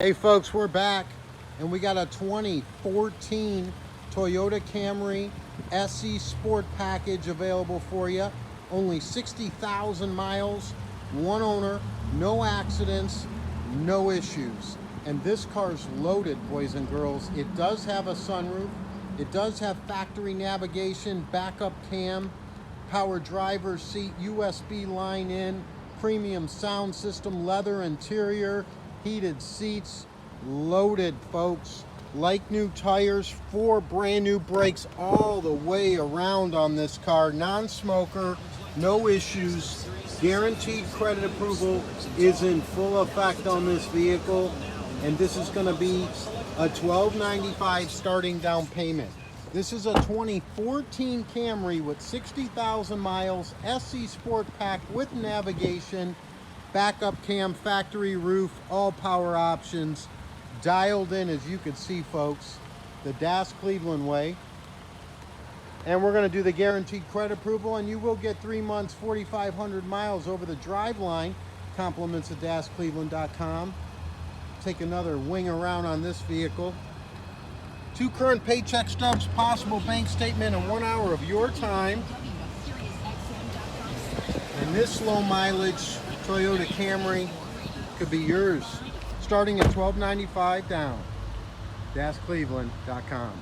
Hey folks, we're back and we got a 2014 Toyota Camry SE Sport package available for you. Only 60,000 miles, one owner, no accidents, no issues. And this car's loaded, boys and girls. It does have a sunroof. It does have factory navigation, backup cam, power driver's seat, USB line in, premium sound system, leather interior, heated seats, loaded folks. Like new tires, 4 brand new brakes all the way around on this car. Non-smoker, no issues. Guaranteed credit approval is in full effect on this vehicle, and this is going to be a $1,295 starting down payment. This is a 2014 Camry with 60,000 miles, SE Sport Pack with navigation, backup cam, factory roof, all power options, dialed in, as you can see folks, the Das Cleveland way. And we're going to do the guaranteed credit approval, and you will get 3 months, 4,500 miles over the drive line. Compliments of DasCleveland.com. Take another wing around on this vehicle. 2 current paycheck stubs, possible bank statement, and 1 hour of your time. And this low mileage Toyota Camry could be yours, starting at $1,295 down. DasCleveland.com.